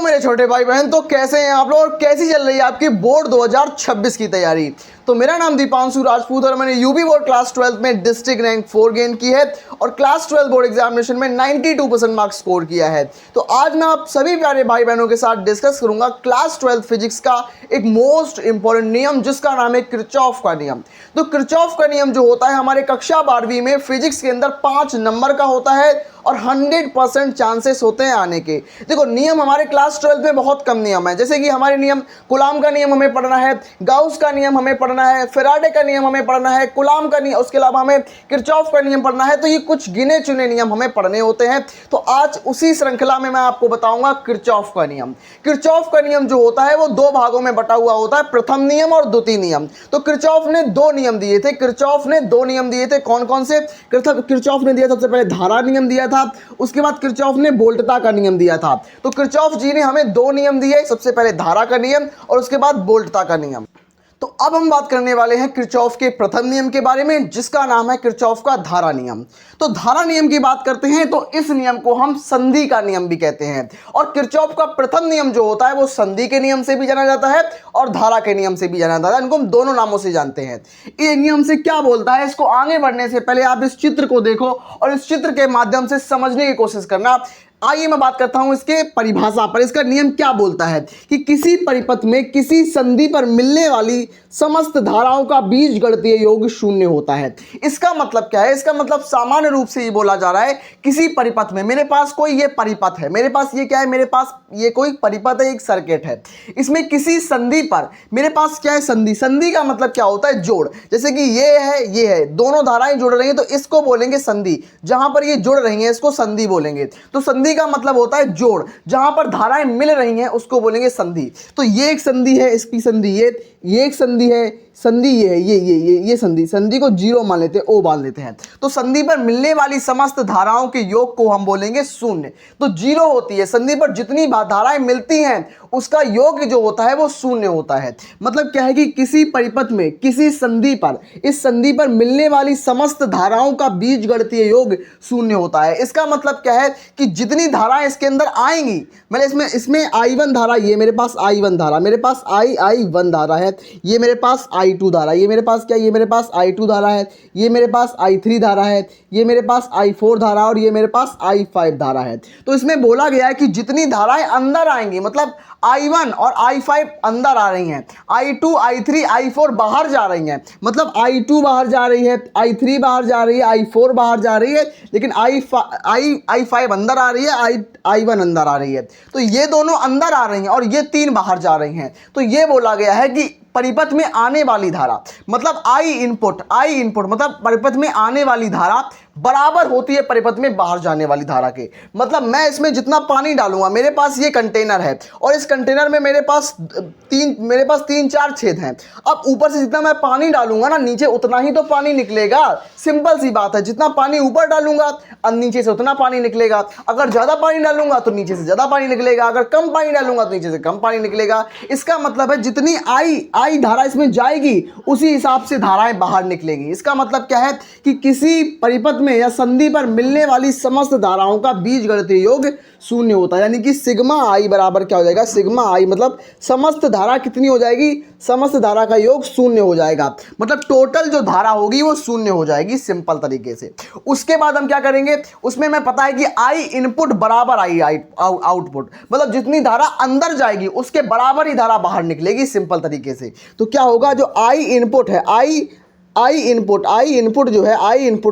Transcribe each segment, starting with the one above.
मेरे छोटे भाई बहन, तो कैसे हैं आप लोग और कैसी चल रही है आपकी बोर्ड 2026 की तैयारी। तो मेरा नाम दीपांशु राजपूत और मैंने यूपी बोर्ड क्लास 12 में डिस्ट्रिक्ट रैंक 4 गेन की है और क्लास 12 बोर्ड एग्जामिनेशन में 92% मार्क्स स्कोर किया है। तो आज मैं आप सभी प्यारे भाई बहनों के साथ डिस्कस करूंगा क्लास 12 फिजिक्स का एक मोस्ट इंपॉर्टेंट नियम जिसका नाम है किरचॉफ का नियम। तो किरचॉफ का नियम जो होता है हमारे कक्षा 12वीं में फिजिक्स के अंदर 5 नंबर का होता है और 100% चांसेस होते हैं आने के। देखो नियम हमारे क्लास 12 में बहुत कम नियम है, जैसे कि हमारे नियम कुलाम का नियम हमें पढ़ना है, गाउस का नियम हमें पढ़ना है, फेराडे का नियम हमें पढ़ना है, कुलाम का नियम, उसके अलावा हमें किरचॉफ का नियम पढ़ना है। तो ये कुछ गिने चुने नियम हमें पढ़ने होते हैं। तो आज उसी श्रृंखला में मैं आपको बताऊंगा किरचॉफ का नियम। किरचॉफ का नियम जो होता है वो 2 भागों में बटा हुआ होता है, प्रथम नियम और द्वितीय नियम। तो किरचॉफ ने 2 नियम दिए थे। किरचॉफ ने 2 नियम दिए थे। कौन कौन से? किरचॉफ ने दिया सबसे पहले धारा नियम दिया था, उसके बाद किरचॉफ ने वोल्टता का नियम दिया था। तो किरचॉफ जी ने हमें 2 नियम दिए, सबसे पहले धारा का नियम और उसके बाद वोल्टता का नियम। तो अब हम बात करने वाले हैं किरचॉफ के प्रथम नियम के बारे में जिसका नाम है किरचॉफ का धारा नियम। तो धारा नियम की बात करते हैं तो इस नियम को हम संधि का नियम भी कहते हैं और किरचॉफ का प्रथम नियम जो होता है वो संधि के नियम से भी जाना जाता है और धारा के नियम से भी जाना जाता है। इनको हम दोनों नामों से जानते हैं। ये नियम से क्या बोलता है, इसको आगे बढ़ने से पहले आप इस चित्र को देखो और इस चित्र के माध्यम से समझने की कोशिश करना। आइए मैं बात करता हूं इसके परिभाषा पर। इसका नियम क्या बोलता है कि किसी परिपथ में किसी संधि पर मिलने वाली समस्त धाराओं का बीजगणितीय योग शून्य होता है। इसका मतलब क्या है? इसका मतलब सामान्य रूप से ये बोला जा रहा है किसी परिपथ में, मेरे पास कोई ये परिपथ है, मेरे पास ये क्या है, मेरे पास ये कोई परिपथ है, एक सर्किट है, इसमें किसी संधि पर मेरे पास क्या है, संधि। संधि का मतलब क्या होता है? जोड़। जैसे कि ये है, दोनों धाराएं जुड़ रही हैं तो इसको बोलेंगे संधि। जहां पर ये जुड़ रही हैं इसको संधि बोलेंगे। तो संधि का मतलब होता है जोड़। जहां पर धाराएं मिल रही हैं उसको बोलेंगे संधि। तो ये एक संधि है, इसकी संधि ये एक संधि है, संधि ये है, ये संधि। संधि को 0 मान लेते हैं, O मान लेते हैं। तो संधि पर मिलने वाली समस्त धाराओं के योग को हम बोलेंगे शून्य। तो 0 होती है, संधि पर जितनी धाराएं मिलती हैं उसका योग जो होता है वो शून्य होता है। मतलब क्या है कि किसी परिपथ में किसी संधि पर, इस संधि पर मिलने वाली समस्त धाराओं का बीजगणितीय योग शून्य होता है। इसका मतलब क्या है कि जितनी धाराएं इसके अंदर आएंगी, मैंने इसमें I1 धारा, ये मेरे पास I1 धारा, मेरे पास I1 धारा है, ये मेरे पास I2 धारा, ये मेरे पास क्या, ये मेरे पास I2 धारा है, ये मेरे पास I3 धारा है, ये मेरे पास I4 धारा और ये मेरे पास I5 धारा है। तो इसमें बोला गया है कि जितनी धाराएं अंदर आएंगी, मतलब I1 और I5 अंदर आ रही हैं, I2 I3 I4 बाहर जा रही हैं, मतलब I2 बाहर जा रही है, I3 बाहर जा रही है, I4 बाहर जा रही है, लेकिन I5 अंदर आ रही है, I1 अंदर आ रही है। तो ये दोनों अंदर आ रही हैं और ये 3 बाहर जा रही हैं। तो ये बोला गया है कि परिपथ में आने वाली धारा, मतलब I इनपुट मतलब परिपथ में आने वाली धारा बराबर होती है परिपथ में बाहर जाने वाली धारा के। मतलब मैं इसमें जितना पानी डालूंगा, मेरे पास ये कंटेनर है और इस कंटेनर में मेरे पास 3-4 छेद हैं। अब ऊपर से जितना मैं पानी डालूंगा ना, नीचे उतना ही तो पानी निकलेगा। सिंपल सी बात है, जितना पानी ऊपर डालूंगा और नीचे से उतना पानी निकलेगा। अगर ज़्यादा पानी डालूंगा तो नीचे से ज़्यादा पानी निकलेगा, अगर कम पानी डालूंगा तो नीचे से कम पानी निकलेगा। इसका मतलब है जितनी आई धारा इसमें जाएगी उसी हिसाब से धाराएं बाहर निकलेगी। इसका मतलब क्या है कि किसी परिपथ में या संधि पर मिलने वाली समस्त धाराओं का बीजगणितीय योग शून्य होता है। यानी कि सिग्मा आई बराबर क्या हो जाएगा, सिग्मा आई मतलब समस्त धारा कितनी हो जाएगी, समस्त धारा का योग शून्य हो जाएगा। मतलब टोटल जो धारा होगी वो शून्य हो जाएगी सिंपल तरीके से। उसके बाद हम क्या करेंगे, उसमें मैं पता है कि आई इनपुट बराबर आई आउटपुट, मतलब जितनी धारा अंदर जाएगी उसके बराबर ही धारा बाहर निकलेगी सिंपल तरीके से। तो क्या होगा, जो आई इनपुट है, आई इनपुट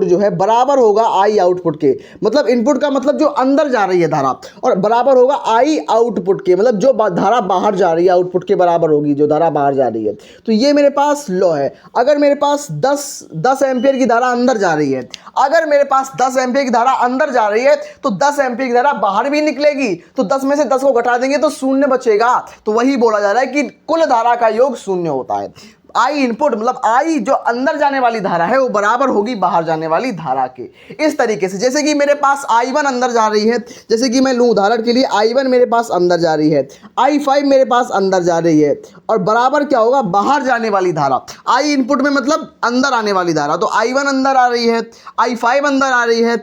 जो है बराबर होगा आई आउटपुट के। मतलब इनपुट का मतलब जो अंदर जा रही है धारा, और बराबर होगा आई आउटपुट के, मतलब जो धारा बाहर जा रही है आउटपुट के बराबर होगी जो धारा बाहर जा रही है। तो ये मेरे पास लॉ है। अगर मेरे पास 10 एम्पियर की धारा अंदर जा रही है, अगर मेरे पास 10 एम्पियर की धारा अंदर जा रही है तो 10 एम्पियर की धारा बाहर भी निकलेगी। तो 10 में से 10 को घटा देंगे तो शून्य बचेगा। तो वही बोला जा रहा है कि कुल धारा का योग शून्य होता है। आई इनपुट मतलब आई जो अंदर जाने वाली धारा है वो बराबर होगी बाहर जाने वाली धारा के। इस तरीके से जैसे कि मेरे पास I1 अंदर जा रही है, जैसे कि मैं लूँ उदाहरण के लिए I1 मेरे पास अंदर जा रही है, I5 मेरे पास अंदर जा रही है, और बराबर क्या होगा बाहर जाने वाली धारा। आई इनपुट में मतलब अंदर आने वाली धारा, तो I1 अंदर आ रही है, I5 अंदर आ रही है।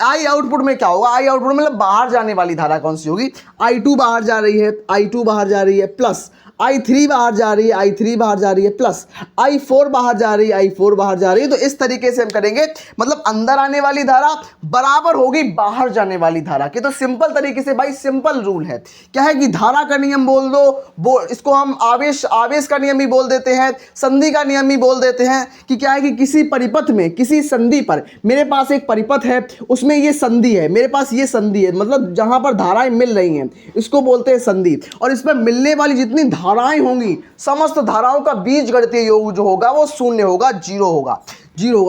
आई आउटपुट में क्या होगा, आई आउटपुट में मतलब बाहर जाने वाली धारा कौन सी होगी, I2 बाहर जा रही है, I2 बाहर जा रही है, प्लस I3 बाहर जा रही है, I3 बाहर जा रही है, प्लस I4 बाहर जा रही है, I4 बाहर जा रही है। तो इस तरीके से हम करेंगे, मतलब अंदर आने वाली धारा बराबर होगी बाहर जाने वाली धारा के। तो सिंपल तरीके से भाई सिंपल रूल है, क्या है कि धारा का नियम बोल दो, इसको हम आवेश का नियम भी बोल देते हैं, संधि का नियम भी बोल देते हैं, कि क्या है कि किसी परिपथ में किसी संधि पर, मेरे पास एक परिपथ है उसमें ये संधि है, मेरे पास ये संधि है, मतलब जहां पर धाराएं मिल रही हैं इसको बोलते हैं संधि, और इसमें मिलने वाली जितनी धाराएं होंगी समस्त धाराओं का बीजगणितीय योग जो होगा वो शून्य होगा, जीरो होगा।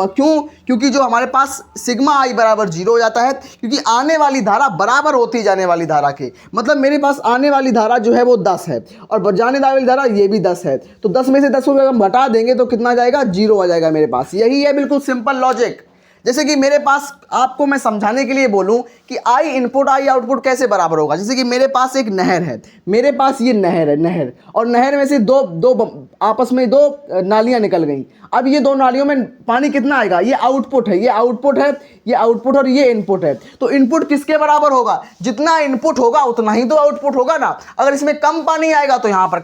क्यों? क्योंकि जो हमारे पास सिग्मा आई बराबर जीरो हो जाता है, क्योंकि आने वाली धारा बराबर होती जाने वाली धारा के, मतलब मेरे पास आने वाली धारा जो है वो 10 है और जाने वाली धारा ये भी 10 है, तो 10 में से 10 को अगर हम घटा देंगे तो कितना आ जाएगा, जीरो आ जाएगा मेरे पास। यही है बिल्कुल सिंपल लॉजिक। जैसे कि मेरे पास, आपको मैं समझाने के लिए बोलूं कि आई इनपुट आई आउटपुट कैसे बराबर होगा। जैसे कि मेरे पास एक नहर है, मेरे पास ये नहर है, नहर, और नहर में से दो आपस में दो नालियां निकल गई। अब ये दो नालियों में पानी कितना आएगा, ये आउटपुट है, ये आउटपुट है, ये आउटपुट और ये इनपुट है। तो इनपुट किसके बराबर होगा, जितना इनपुट होगा उतना ही तो आउटपुट होगा ना। अगर इसमें कम पानी आएगा तो यहाँ पर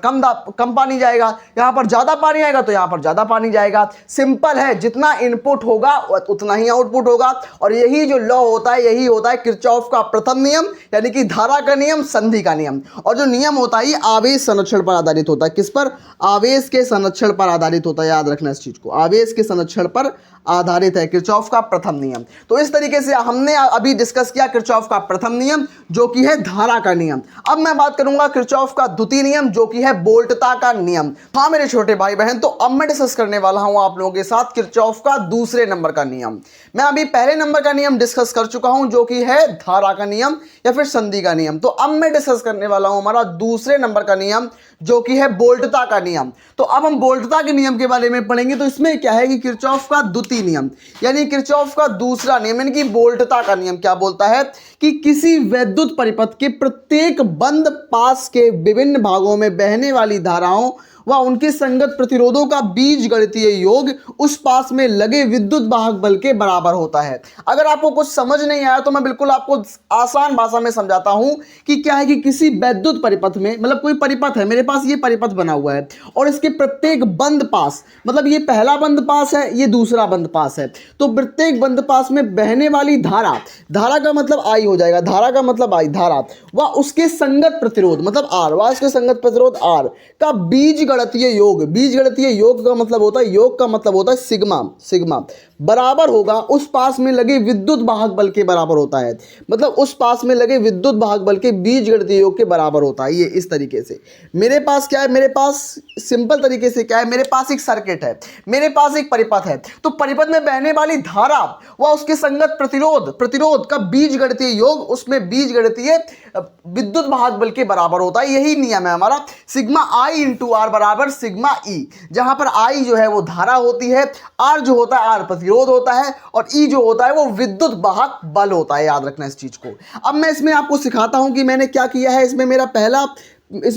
कम पानी जाएगा, यहाँ पर ज़्यादा पानी आएगा तो यहाँ पर ज़्यादा पानी जाएगा। सिंपल है, जितना इनपुट होगा उतना ही आउटपुट होगा। और यही जो लॉ होता है, यही होता है किरचॉफ का प्रथम नियम, यानी कि धारा का नियम, संधि का नियम। और जो नियम होता है ये आवेश संरक्षण पर आधारित होता है। किस पर, आवेश के संरक्षण पर आधारित होता है। याद रखना इस चीज को, आवेश के संरक्षण पर आधारित है किरचॉफ का प्रथम नियम। तो इस तरीके से हमने अभी डिस्कस किया किरचॉफ का प्रथम नियम जो कि है धारा का नियम। अब मैं बात करूंगा किरचॉफ का द्वितीय नियम जो कि है वोल्टता का नियम। हाँ मेरे छोटे भाई बहन, तो अब मैं डिस्कस करने वाला हूं आप लोगों के साथ किरचॉफ का दूसरे नंबर का नियम। मैं अभी पहले नंबर का नियम डिस्कस कर चुका हूं जो कि है धारा का नियम या फिर संधि का नियम। तो अब मैं डिस्कस करने वाला हूं हमारा दूसरे नंबर का नियम जो कि है वोल्टता का नियम। तो अब हम वोल्टता के नियम के बारे में पढ़ेंगे। तो इसमें क्या है कि किरचॉफ का द्वितीय नियम यानी किरचॉफ का दूसरा नियम यानी कि वोल्टता का नियम क्या बोलता है कि किसी वैद्युत परिपथ के प्रत्येक बंद पास के विभिन्न भागों में बहने वाली धाराओं व उनके संगत प्रतिरोधों का बीजगणितीय योग उस पास में लगे विद्युत वाहक बल के बराबर होता है। अगर आपको कुछ समझ नहीं आया तो मैं बिल्कुल आपको आसान भाषा में समझाता हूं कि क्या है कि किसी वैद्युत परिपथ में, मतलब कोई परिपथ है, मेरे पास ये परिपथ बना हुआ है और इसके प्रत्येक बंद पास, मतलब ये पहला बंद पास है, ये दूसरा बंद पास है, तो प्रत्येक बंद पास में बहने वाली धारा, धारा का मतलब आई हो जाएगा, धारा का मतलब आई, धारा व उसके संगत प्रतिरोध मतलब आर, व उसके संगत प्रतिरोध आर का बीजगणितीय योग, बीजगणितीय योग का मतलब होता है, योग का मतलब होता है सिग्मा, सिग्मा बराबर होगा उस पास में लगे विद्युत वाहक बल के बराबर होता है। मतलब उस पास में लगे विद्युत वाहक बल के बीजगणितीय योग के बराबर होता है। ये इस तरीके से मेरे पास क्या है, मेरे पास सिंपल तरीके से क्या है, मेरे पास एक सर्किट है, मेरे पास एक परिपथ है, तो परिपथ में बहने वाली धारा व उसके संगत प्रतिरोध का बीजगणितीय योग उसमें बीजगणितीय विद्युत वाहक बल के बराबर होता है। यही नियम है हमारा, सिग्मा आई इंटू आर बराबर सिग्मा ई, जहां पर आई जो है वो धारा होती है, आर जो होता है आर प्रतिरोध होता है और ई जो होता है वो विद्युत वाहक बल होता है। याद रखना इस चीज को। अब मैं इसमें आपको सिखाता हूं कि मैंने क्या किया है। इसमें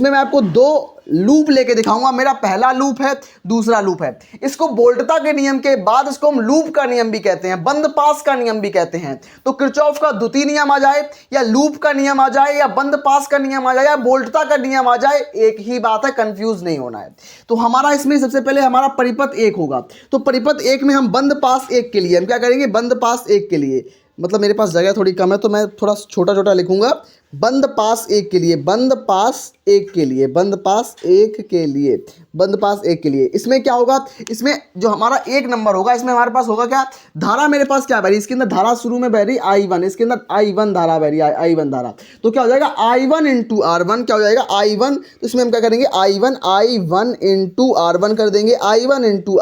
मैं आपको दो लूप लेके दिखाऊंगा। मेरा पहला लूप है, दूसरा लूप है। इसको वोल्टता के नियम के बाद इसको हम लूप का नियम भी कहते हैं, बंद पास का नियम भी कहते हैं। तो किरचॉफ का द्वितीय नियम आ जाए या लूप का नियम आ जाए या बंद पास का नियम आ जाए या वोल्टता का नियम आ जाए, एक ही बात है, कंफ्यूज नहीं होना है। तो हमारा इसमें सबसे पहले हमारा परिपथ एक होगा, तो परिपथ एक में हम बंद पास एक के लिए हम क्या करेंगे, बंद पास एक के लिए, मतलब मेरे पास जगह थोड़ी कम है तो मैं थोड़ा छोटा छोटा लिखूंगा, बंद पास एक के लिए, बंद पास एक के लिए, बंद पास एक के लिए, बंद पास एक के लिए। इसमें क्या होगा, इसमें जो हमारा एक नंबर होगा इसमें हमारे पास होगा क्या, धारा मेरे पास क्या बह रही, इसके अंदर धारा शुरू में बह रही I1, इसके अंदर I1 धारा बह रही है, I1 धारा, तो क्या हो जाएगा I1 इंटू R1, क्या हो जाएगा I1, तो इसमें हम क्या करेंगे I1 इंटू R1 कर देंगे, I1 इंटू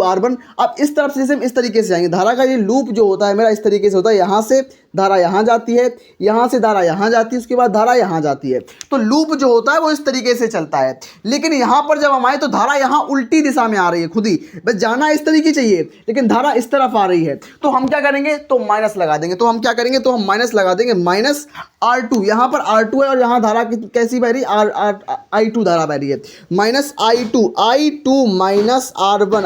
R1। अब इस तरफ से हम इस तरीके से जाएंगे, धारा का ये लूप जो होता है मेरा इस तरीके से होता है, यहाँ से धारा यहाँ जाती है, यहाँ से धारा यहाँ जाती है, उसके बाद धारा यहाँ जाती है। तो लूप जो होता है वो इस तरीके से चलता है। लेकिन यहाँ पर जब हम आए तो धारा यहाँ उल्टी दिशा में आ रही है, खुद ही बस जाना इस तरीके चाहिए लेकिन धारा इस तरफ आ रही है। तो हम क्या करेंगे, तो माइनस लगा देंगे। तो हम क्या करेंगे, तो हम माइनस लगा देंगे, माइनस R2। यहाँ पर R2 है और यहाँ धारा कैसी बह रही, I2 धारा बह रही है, minus I2 minus R1,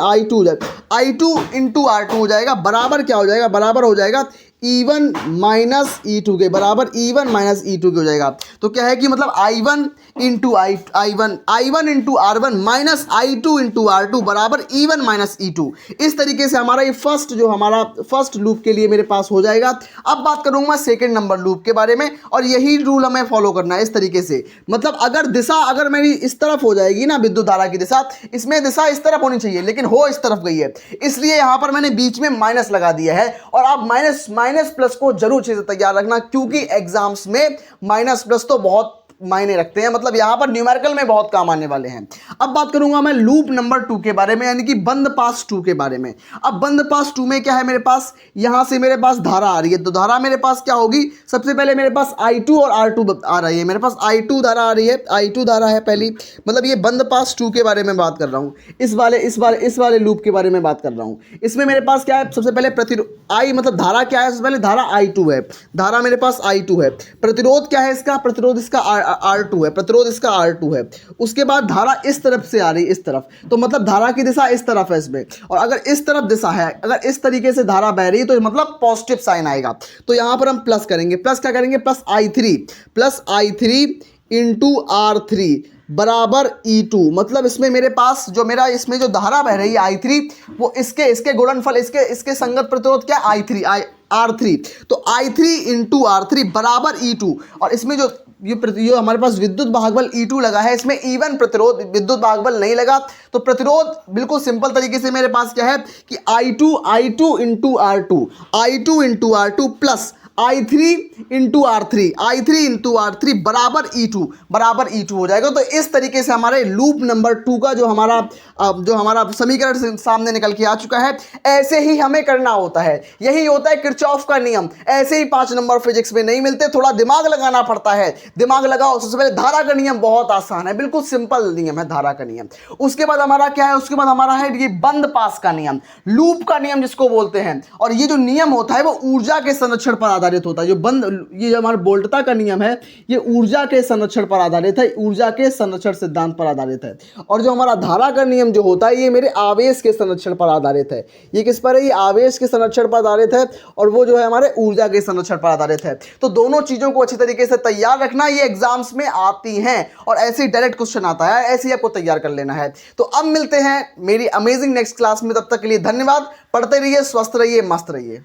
I2 into R2 हो जाएगा, बराबर क्या हो जाएगा, बराबर हो जाएगा E1 माइनस E2 के, बराबर E1 माइनस E2 के हो जाएगा। तो क्या है कि मतलब I1 into I1 into R1 minus I2 into R2 बराबर E1 माइनस E2। इस तरीके से हमारा ये फर्स्ट लूप के लिए मेरे पास हो जाएगा। अब बात करूंगा सेकंड नंबर लूप के बारे में, और यही रूल हमें फॉलो करना है इस तरीके से। मतलब अगर दिशा अगर मेरी इस तरफ हो जाएगी ना, विद्युत धारा की दिशा, इसमें दिशा इस तरफ होनी चाहिए लेकिन हो इस तरफ गई है, इसलिए यहाँ पर मैंने बीच में माइनस लगा दिया है। और आप माइनस प्लस को जरूर अच्छे से तैयार रखना, क्योंकि एग्जाम्स में माइनस प्लस तो बहुत मायने रखते हैं, मतलब यहां पर न्यूमेरिकल में बहुत काम आने वाले हैं। अब बात करूंगा मैं लूप नंबर 2 के बारे में, यानी कि बंद पास 2 के बारे में। अब बंद पास 2 में क्या है, मेरे पास यहां से मेरे पास धारा आ रही है, तो धारा मेरे पास क्या होगी, सबसे पहले मेरे पास I2 और R2 आ रही है, मेरे पास I2 धारा आ रही है, I2 धारा है पहली, मतलब ये बंद पास 2 के बारे में बात कर रहा हूँ, इस वाले लूप के बारे में बात कर रहा हूँ। इसमें मेरे पास क्या है, सबसे पहले मतलब धारा क्या है, सबसे पहले धारा I2 है, धारा मेरे पास I2 है। प्रतिरोध क्या है इसका, प्रतिरोध इसका R2 है, प्रतिरोध इसका R2 है। उसके बाद धारा इस तरफ से आ रही है, इस तरफ, तो मतलब धारा की दिशा इस तरफ है इसमें, और अगर इस तरफ दिशा है, अगर इस तरीके से धारा बह रही है तो मतलब पॉजिटिव साइन आएगा। तो यहां पर हम प्लस करेंगे, प्लस क्या करेंगे, प्लस I3 इंटू R3 बराबर E2। मतलब इसमें मेरे पास जो मेरा इसमें जो धारा बह रही है I3, वो इसके गुणनफल, इसके संगत प्रतिरोध क्या है, R3, तो I3 इंटू R3 बराबर E2। और इसमें जो ये हमारे पास विद्युत भागबल E2 लगा है, इसमें E1 प्रतिरोध विद्युत भागबल नहीं लगा, तो प्रतिरोध बिल्कुल सिंपल तरीके से मेरे पास क्या है कि I2 into R2 plus I3 into R3 बराबर E2 हो जाएगा। तो इस तरीके से हमारे लूप नंबर 2 का जो हमारा समीकरण सामने निकल के आ चुका है। ऐसे ही हमें करना होता है, यही होता है किरचॉफ का नियम। ऐसे ही 5 नंबर फिजिक्स में नहीं मिलते, थोड़ा दिमाग लगाना पड़ता है, दिमाग लगाओ। सबसे पहले धारा का नियम बहुत आसान है, बिल्कुल सिंपल नियम है धारा का नियम। उसके बाद हमारा क्या है, उसके बाद हमारा है ये बंद पास का नियम, लूप का नियम जिसको बोलते हैं। और ये जो नियम होता है वो ऊर्जा के संरक्षण पर आधारित होता है। ये हमारा बोल्टता का नियम है, ये ऊर्जा के संरक्षण पर आधारित है, ऊर्जा के संरक्षण सिद्धांत पर आधारित है। और जो हमारा धारा का नियम जो होता है, ये मेरे आवेश के संरक्षण पर आधारित है। ये किस पर है, ये आवेश के संरक्षण पर आधारित है, और वो जो है हमारे ऊर्जा के संरक्षण पर आधारित है। तो दोनों चीजों को अच्छी तरीके से तैयार रखना, ये एग्जाम्स में आती हैं, और ऐसे ही डायरेक्ट क्वेश्चन आता है, ऐसे ही आपको तैयार कर लेना है। तो अब मिलते हैं मेरी अमेजिंग नेक्स्ट क्लास में, तब तक के लिए धन्यवाद। पढ़ते रहिए, स्वस्थ रहिए, मस्त रहिए।